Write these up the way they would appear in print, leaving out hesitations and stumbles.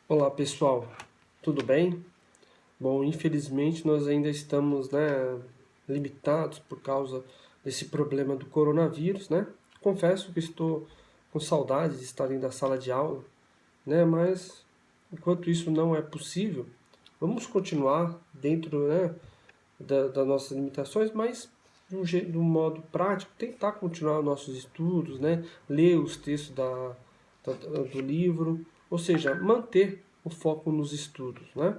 Olá pessoal, tudo bem? Bom, infelizmente nós ainda estamos, limitados por causa desse problema do coronavírus, né? Confesso que estou com saudade de estar dentro da sala de aula, né? Mas enquanto isso não é possível, vamos continuar dentro, das nossas limitações, mas de um modo prático, tentar continuar nossos estudos, né? Ler os textos do livro, ou seja, manter o foco nos estudos, né?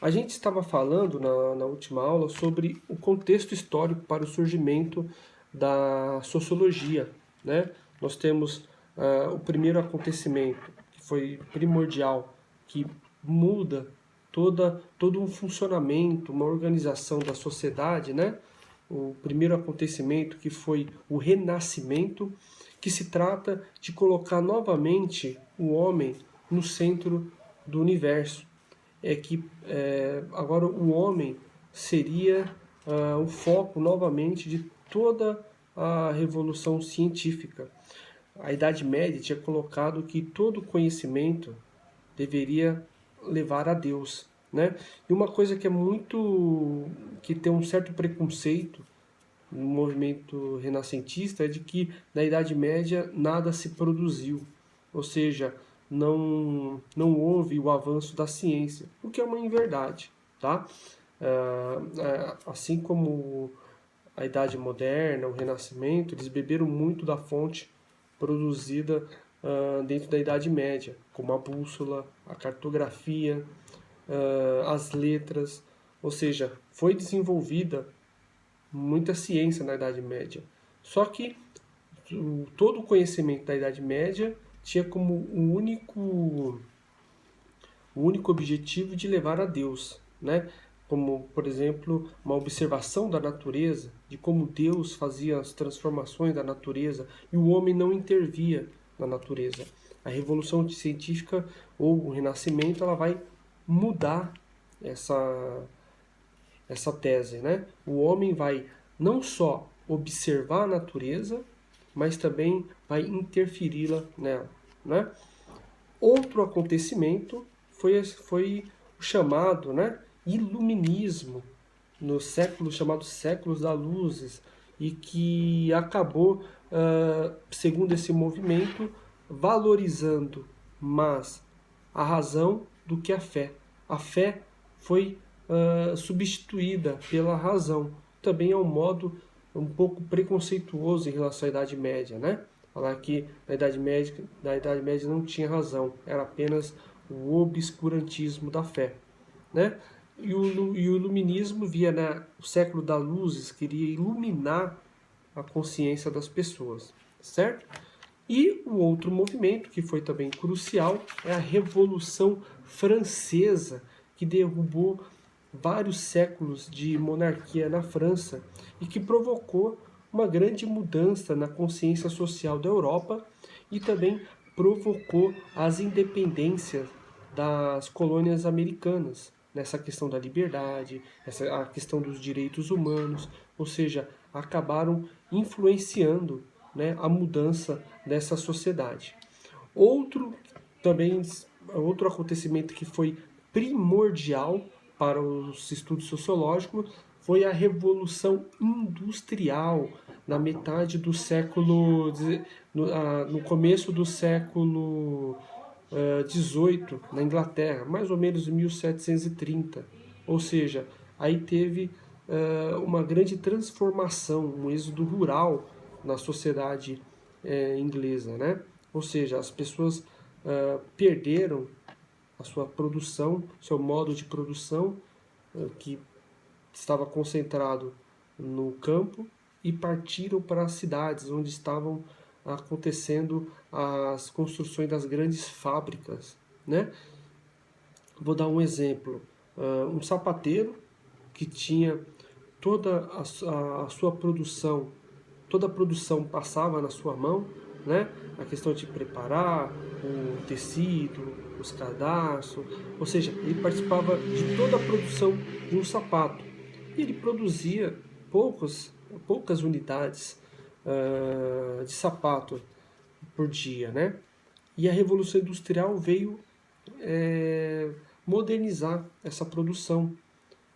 A gente estava falando na última aula sobre o contexto histórico para o surgimento da sociologia, né? Nós temos o primeiro acontecimento, que foi primordial, que muda todo um funcionamento, uma organização da sociedade, né? O primeiro acontecimento que foi o Renascimento, que se trata de colocar novamente o homem no centro do universo. É que agora o homem seria o foco novamente de toda a revolução científica. A Idade Média tinha colocado que todo conhecimento deveria levar a Deus, né? E uma coisa que é muito, que tem um certo preconceito no movimento renascentista é de que na Idade Média nada se produziu, ou seja, não houve o avanço da ciência, o que é uma inverdade, tá? Assim como a Idade Moderna, o Renascimento, eles beberam muito da fonte produzida dentro da Idade Média, como a bússola, a cartografia, as letras, ou seja, foi desenvolvida muita ciência na Idade Média. Só que todo o conhecimento da Idade Média tinha como o único objetivo de levar a Deus, né? Como, por exemplo, uma observação da natureza, de como Deus fazia as transformações da natureza e o homem não intervia na natureza. A revolução científica ou o renascimento ela vai mudar essa tese, né? O homem vai não só observar a natureza, mas também vai interferi-la nela, né? Outro acontecimento foi o chamado, né, iluminismo, no século chamado séculos das luzes, e que acabou, segundo esse movimento, valorizando mais a razão do que a fé. A fé foi substituída pela razão. Também é um modo um pouco preconceituoso em relação à Idade Média, né? Falar que na Idade Média não tinha razão, era apenas o obscurantismo da fé, né? E o iluminismo via, né, o século das luzes, queria iluminar a consciência das pessoas, certo? E o outro movimento, que foi também crucial, é a Revolução Francesa, que derrubou vários séculos de monarquia na França e que provocou uma grande mudança na consciência social da Europa e também provocou as independências das colônias americanas, nessa questão da liberdade, a questão dos direitos humanos, ou seja, acabaram influenciando, né, a mudança dessa sociedade. Outro também outro acontecimento que foi primordial para os estudos sociológicos foi a Revolução Industrial na metade do século no começo do século XVIII na Inglaterra, mais ou menos em 1730. Ou seja, aí teve uma grande transformação, um êxodo rural na sociedade inglesa, né? Ou seja, as pessoas perderam a sua produção, seu modo de produção, que estava concentrado no campo, e partiram para as cidades, onde estavam acontecendo as construções das grandes fábricas, né? Vou dar um exemplo. Um sapateiro que tinha toda a sua produção, toda a produção passava na sua mão, né? A questão de preparar o tecido, os cadarços, ou seja, ele participava de toda a produção de um sapato. E ele produzia poucas unidades de sapato por dia, né? E a Revolução Industrial veio modernizar essa produção.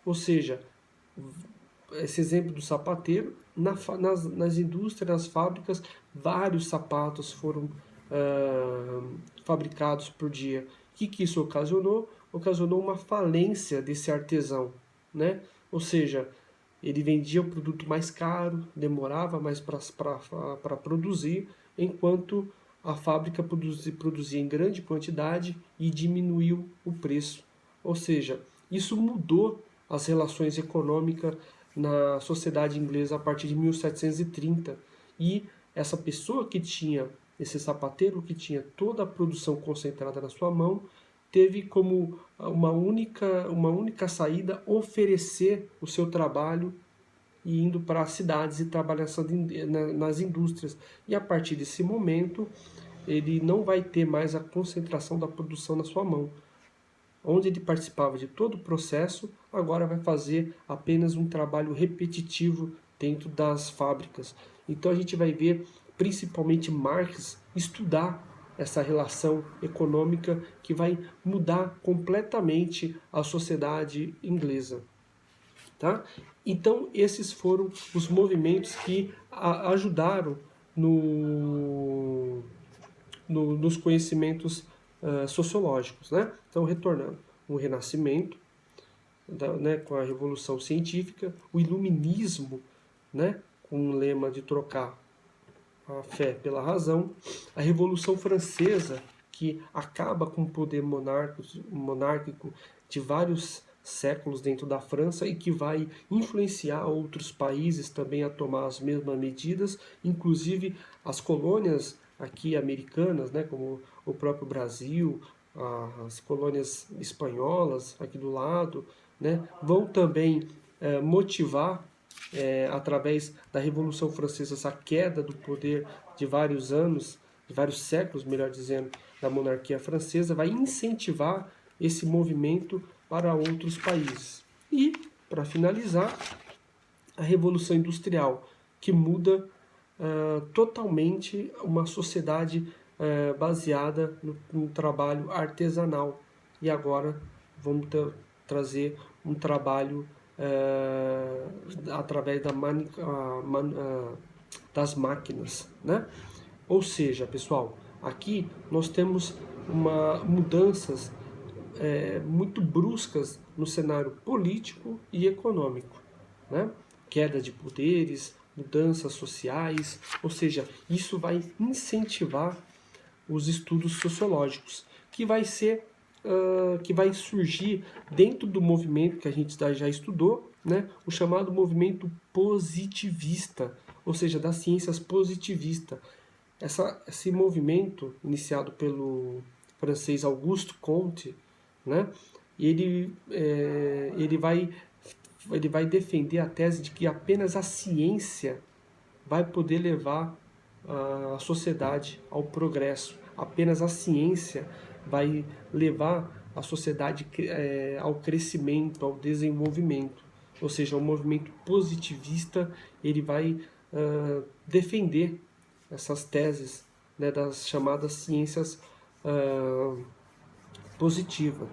Ou seja, esse exemplo do sapateiro, nas indústrias, nas fábricas, vários sapatos foram fabricados por dia. O que isso ocasionou? Ocasionou uma falência desse artesão, né? Ou seja, ele vendia o produto mais caro, demorava mais para produzir, enquanto a fábrica produzia em grande quantidade e diminuiu o preço. Ou seja, isso mudou as relações econômicas na sociedade inglesa a partir de 1730. E essa pessoa que tinha, esse sapateiro que tinha toda a produção concentrada na sua mão, teve como uma única saída oferecer o seu trabalho e indo para as cidades e trabalhar nas indústrias. E a partir desse momento, ele não vai ter mais a concentração da produção na sua mão. Onde ele participava de todo o processo, agora vai fazer apenas um trabalho repetitivo dentro das fábricas. Então a gente vai ver principalmente Marx estudar essa relação econômica que vai mudar completamente a sociedade inglesa. Tá? Então esses foram os movimentos que ajudaram nos conhecimentos sociológicos, né? Então, retornando, o Renascimento, né, com a Revolução Científica, o Iluminismo, né, com o lema de trocar a fé pela razão, a Revolução Francesa, que acaba com o poder monárquico de vários séculos dentro da França e que vai influenciar outros países também a tomar as mesmas medidas, inclusive as colônias aqui americanas, né, como o próprio Brasil, as colônias espanholas aqui do lado, né, vão também motivar, através da Revolução Francesa, essa queda do poder de vários anos, de vários séculos, melhor dizendo, da monarquia francesa, vai incentivar esse movimento para outros países. E, para finalizar, a Revolução Industrial, que muda totalmente uma sociedade baseada no trabalho artesanal. E agora vamos trazer um trabalho através das máquinas, né? Ou seja, pessoal, aqui nós temos mudanças muito bruscas no cenário político e econômico, né? Queda de poderes, mudanças sociais, ou seja, isso vai incentivar os estudos sociológicos, que vai surgir dentro do movimento que a gente já estudou, né? O chamado movimento positivista, ou seja, das ciências positivistas. Esse movimento, iniciado pelo francês Auguste Comte, né? Ele vai defender a tese de que apenas a ciência vai poder levar a sociedade ao progresso. Apenas a ciência vai levar a sociedade ao crescimento, ao desenvolvimento. Ou seja, o movimento positivista ele vai defender essas teses, né, das chamadas ciências positivas.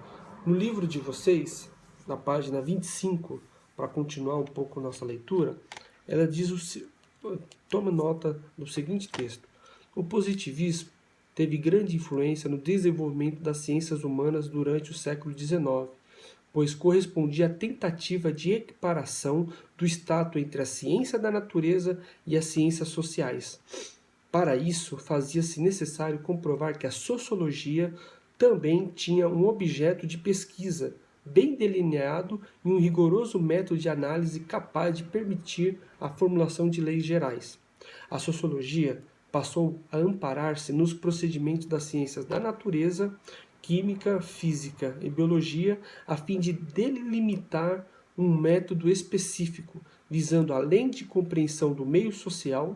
No livro de vocês, na página 25, para continuar um pouco nossa leitura, ela diz toma nota do seguinte texto: o positivismo teve grande influência no desenvolvimento das ciências humanas durante o século XIX, pois correspondia à tentativa de equiparação do status entre a ciência da natureza e as ciências sociais. Para isso, fazia-se necessário comprovar que a sociologia também tinha um objeto de pesquisa bem delineado e um rigoroso método de análise capaz de permitir a formulação de leis gerais. A sociologia passou a amparar-se nos procedimentos das ciências da natureza, química, física e biologia, a fim de delimitar um método específico, visando, além de compreensão do meio social,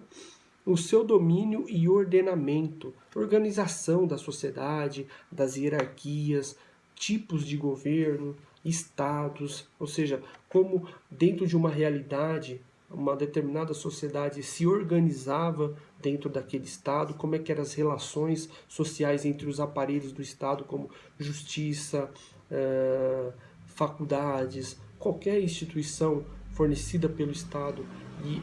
o seu domínio e ordenamento, organização da sociedade, das hierarquias, tipos de governo, estados, ou seja, como dentro de uma realidade uma determinada sociedade se organizava dentro daquele Estado, como é que eram as relações sociais entre os aparelhos do Estado, como justiça, faculdades, qualquer instituição fornecida pelo Estado e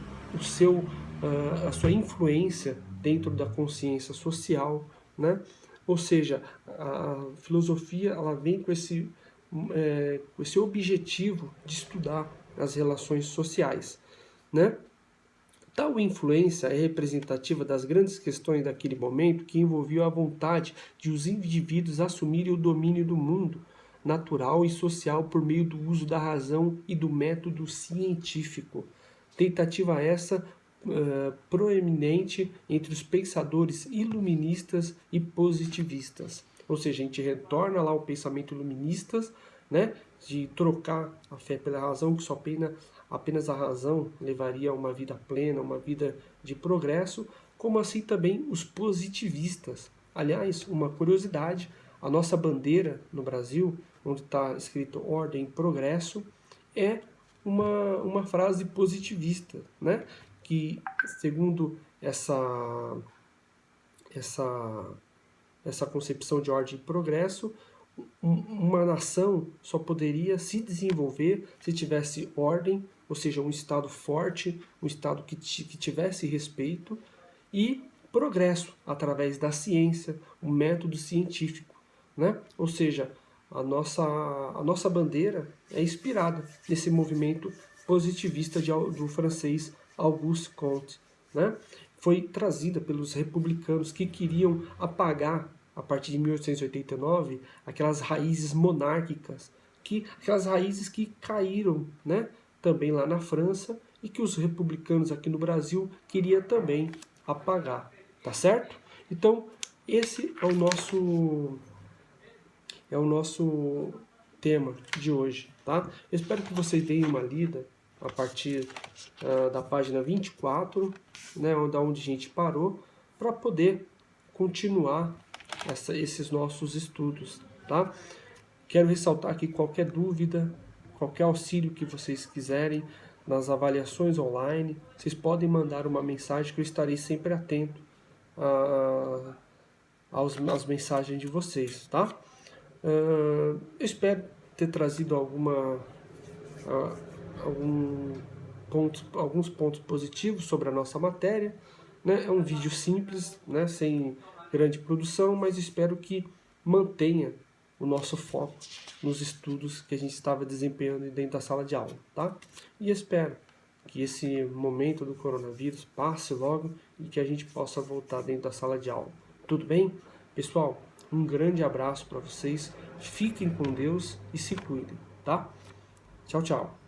a sua influência dentro da consciência social, né? Ou seja, a filosofia ela vem com esse objetivo de estudar as relações sociais, né? Tal influência é representativa das grandes questões daquele momento que envolviam a vontade de os indivíduos assumirem o domínio do mundo natural e social por meio do uso da razão e do método científico. Tentativa essa proeminente entre os pensadores iluministas e positivistas. Ou seja, a gente retorna lá ao pensamento iluministas, né, de trocar a fé pela razão, que só apenas a razão levaria a uma vida plena, uma vida de progresso, como assim também os positivistas. Aliás, uma curiosidade, a nossa bandeira no Brasil, onde está escrito ordem e progresso, é uma frase positivista, né? Que segundo essa concepção de ordem e progresso, uma nação só poderia se desenvolver se tivesse ordem, ou seja, um Estado forte, um Estado que tivesse respeito, e progresso através da ciência, o método científico, né? Ou seja, a nossa bandeira é inspirada nesse movimento positivista do francês Auguste Comte, né? Foi trazida pelos republicanos que queriam apagar, a partir de 1889, aquelas raízes monárquicas, aquelas raízes que caíram, né, também lá na França e que os republicanos aqui no Brasil queriam também apagar, tá certo? Então, esse é o nosso tema de hoje, tá? Eu espero que vocês deem uma lida a partir da página 24, né, onde a gente parou, para poder continuar esses nossos estudos, tá? Quero ressaltar que qualquer dúvida, qualquer auxílio que vocês quiserem nas avaliações online, vocês podem mandar uma mensagem que eu estarei sempre atento às mensagens de vocês, tá? Eu espero ter trazido alguns pontos positivos sobre a nossa matéria, né? É um vídeo simples, né? Sem grande produção, mas espero que mantenha o nosso foco nos estudos que a gente estava desempenhando dentro da sala de aula, tá? E espero que esse momento do coronavírus passe logo e que a gente possa voltar dentro da sala de aula. Tudo bem? Pessoal, um grande abraço para vocês, fiquem com Deus e se cuidem, tá? Tchau, tchau.